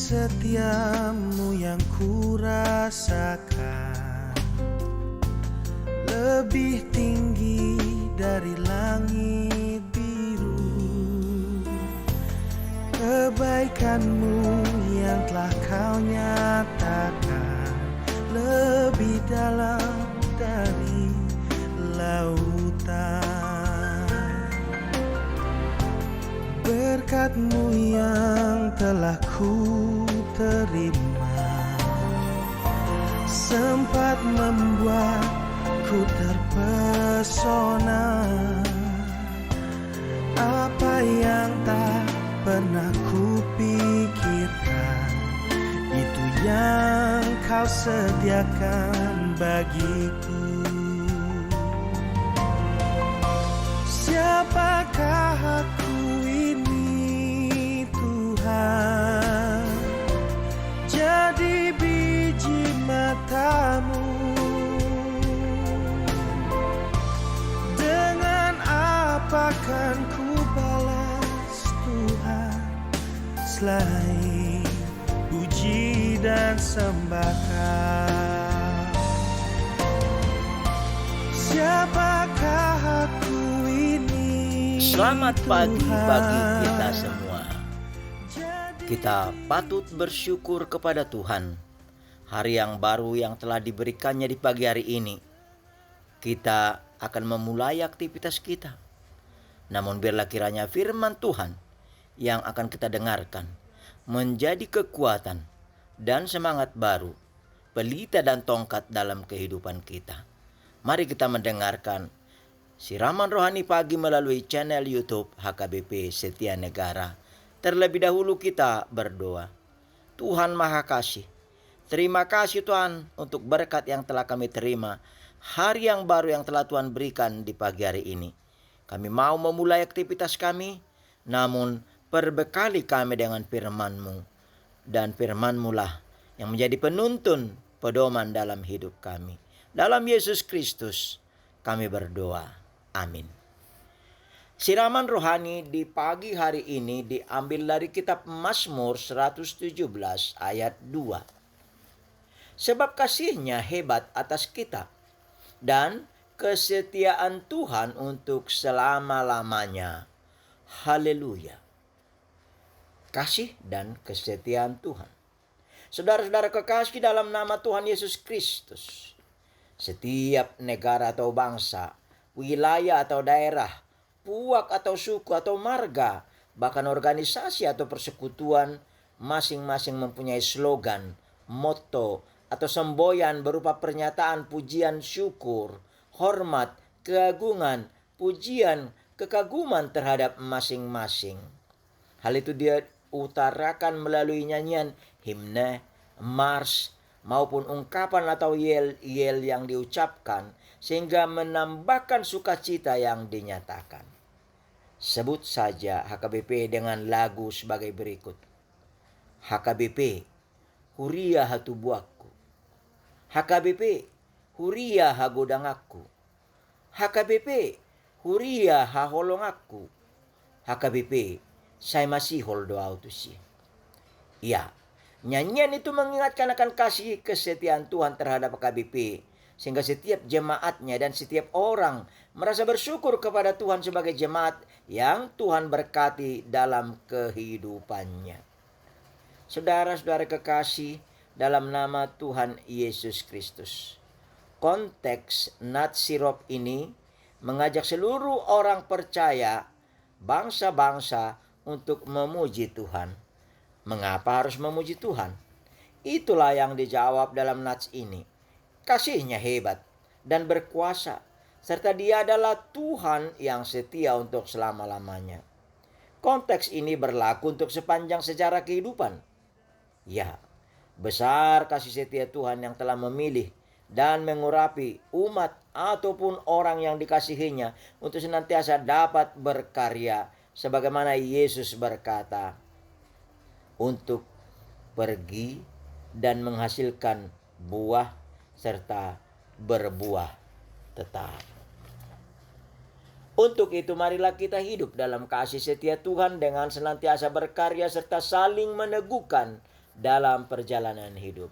setiamu yang kurasakan lebih tinggi dari langit biru. Kebaikanmu yang telah kau nyatakan lebih dalam dari lautan. Berkat-Mu yang telah ku terima sempat membuatku terpesona. Apa yang tak pernah kupikirkan, itu yang kau sediakan bagiku. Siapakah aku ini Tuhan? Jadi biji mata-Mu. Dengan apa kan ku balas Tuhan selain puji dan sembahkan? Siapakah aku ini? Selamat pagi Tuhan? bagi kita semua. Kita patut bersyukur kepada Tuhan. Hari yang baru yang telah diberikannya di pagi hari ini. Kita akan memulai aktivitas kita. Namun biarlah kiranya firman Tuhan yang akan kita dengarkan menjadi kekuatan dan semangat baru, pelita dan tongkat dalam kehidupan kita. Mari kita mendengarkan siraman rohani pagi melalui channel YouTube HKBP Setia Negara. Terlebih dahulu kita berdoa. Tuhan Maha Kasih, terima kasih Tuhan untuk berkat yang telah kami terima, hari yang baru yang telah Tuhan berikan di pagi hari ini. Kami mau memulai aktivitas kami, namun perbekali kami dengan firman-Mu. Dan firman-Mu lah yang menjadi penuntun pedoman dalam hidup kami. Dalam Yesus Kristus kami berdoa. Amin. Siraman rohani di pagi hari ini diambil dari kitab Mazmur 117 ayat 2. Sebab kasih-Nya hebat atas kita, dan kesetiaan Tuhan untuk selama-lamanya. Haleluya. Kasih dan kesetiaan Tuhan. Saudara-saudara kekasih dalam nama Tuhan Yesus Kristus, setiap negara atau bangsa, wilayah atau daerah, puak atau suku atau marga, bahkan organisasi atau persekutuan, masing-masing mempunyai slogan, motto, atau semboyan berupa pernyataan pujian syukur, hormat, keagungan, pujian, kekaguman terhadap masing-masing. Hal itu dia utarakan melalui nyanyian, himne, mars, maupun ungkapan atau yel-yel yang diucapkan sehingga menambahkan sukacita yang dinyatakan. Sebut saja HKBP dengan lagu sebagai berikut. HKBP, huria hatubuakku. HKBP, huria hagodangakku. HKBP, huria haholongakku. HKBP, saya masih holdoa utusi. Ya, nyanyian itu mengingatkan akan kasih kesetiaan Tuhan terhadap HKBP, sehingga setiap jemaatnya dan setiap orang merasa bersyukur kepada Tuhan sebagai jemaat yang Tuhan berkati dalam kehidupannya. Saudara-saudara kekasih dalam nama Tuhan Yesus Kristus, konteks natsirop ini mengajak seluruh orang percaya, bangsa-bangsa untuk memuji Tuhan. Mengapa harus memuji Tuhan? Itulah yang dijawab dalam nats ini. Kasih-Nya hebat dan berkuasa, serta Dia adalah Tuhan yang setia untuk selama-lamanya. Konteks ini berlaku untuk sepanjang sejarah kehidupan. Ya, besar kasih setia Tuhan yang telah memilih dan mengurapi umat ataupun orang yang dikasihinya untuk senantiasa dapat berkarya sebagaimana Yesus berkata, untuk pergi dan menghasilkan buah serta berbuah tetap. Untuk itu marilah kita hidup dalam kasih setia Tuhan dengan senantiasa berkarya serta saling meneguhkan dalam perjalanan hidup.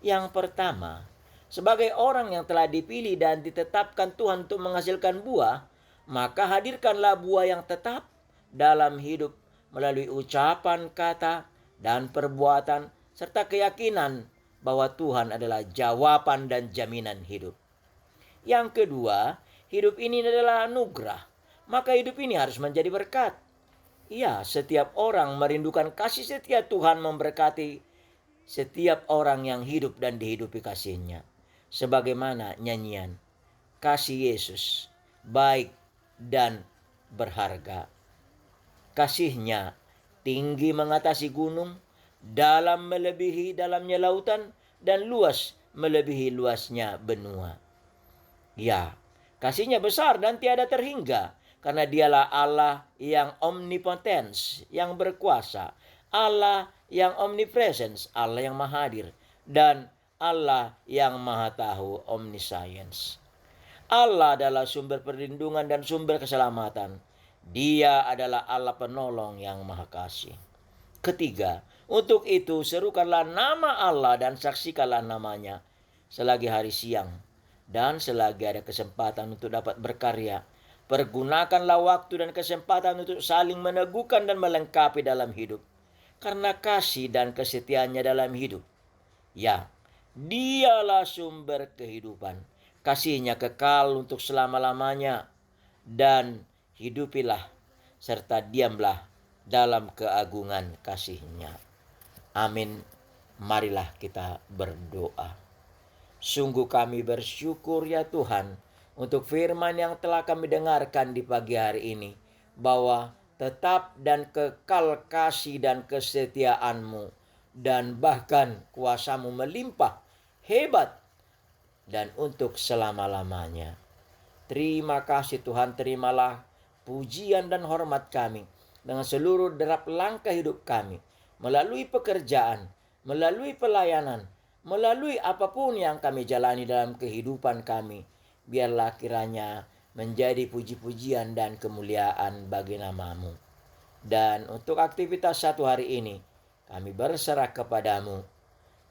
Yang pertama, sebagai orang yang telah dipilih dan ditetapkan Tuhan untuk menghasilkan buah, maka hadirkanlah buah yang tetap dalam hidup melalui ucapan, kata, dan perbuatan, serta keyakinan bahwa Tuhan adalah jawaban dan jaminan hidup. Yang kedua, hidup ini adalah anugerah, maka hidup ini harus menjadi berkat. Ya, setiap orang merindukan kasih setia Tuhan memberkati setiap orang yang hidup dan dihidupi kasih-Nya. Sebagaimana nyanyian, kasih Yesus baik dan berharga. Kasih-Nya tinggi mengatasi gunung, dalam melebihi dalamnya lautan, dan luas melebihi luasnya benua. Ya, kasih-Nya besar dan tiada terhingga, karena Dialah Allah yang omnipotens, yang berkuasa, Allah yang omnipresence, Allah yang maha hadir, dan Allah yang maha tahu, omniscience. Allah adalah sumber perlindungan dan sumber keselamatan. Dia adalah Allah penolong yang maha kasih. Ketiga, untuk itu serukanlah nama Allah dan saksikanlah namanya selagi hari siang dan selagi ada kesempatan untuk dapat berkarya. Pergunakanlah waktu dan kesempatan untuk saling meneguhkan dan melengkapi dalam hidup. Karena kasih dan kesetiaannya dalam hidup. Ya, Dialah sumber kehidupan. Kasih-Nya kekal untuk selama-lamanya. Dan hidupilah serta diamlah dalam keagungan kasih-Nya. Amin. Marilah kita berdoa. Sungguh kami bersyukur ya Tuhan untuk firman yang telah kami dengarkan di pagi hari ini, bahwa tetap dan kekal kasih dan kesetiaan-Mu, dan bahkan kuasa-Mu melimpah, hebat, dan untuk selama-lamanya. Terima kasih Tuhan, terimalah pujian dan hormat kami dengan seluruh derap langkah hidup kami, melalui pekerjaan, melalui pelayanan, melalui apapun yang kami jalani dalam kehidupan kami. Biarlah kiranya menjadi puji-pujian dan kemuliaan bagi nama-Mu. Dan untuk aktivitas satu hari ini, kami berserah kepada-Mu.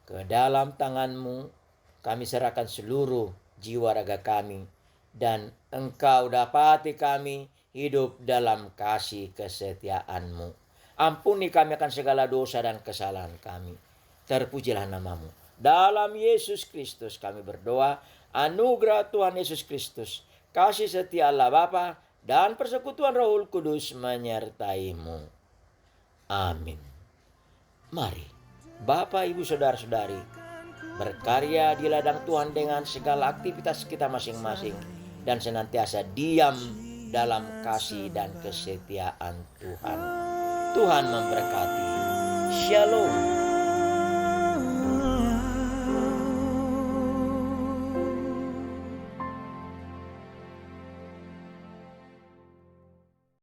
Ke dalam tangan-Mu kami serahkan seluruh jiwa raga kami. Dan Engkau dapati kami hidup dalam kasih kesetiaan-Mu. Ampuni kami akan segala dosa dan kesalahan kami. Terpujilah nama-Mu. Dalam Yesus Kristus kami berdoa. Anugerah Tuhan Yesus Kristus, kasih setia Allah Bapa, dan persekutuan Roh Kudus menyertai-Mu. Amin. Mari, Bapak, Ibu, Saudara-saudari, berkarya di ladang Tuhan dengan segala aktivitas kita masing-masing, dan senantiasa diam dalam kasih dan kesetiaan Tuhan. Tuhan memberkati. Shalom.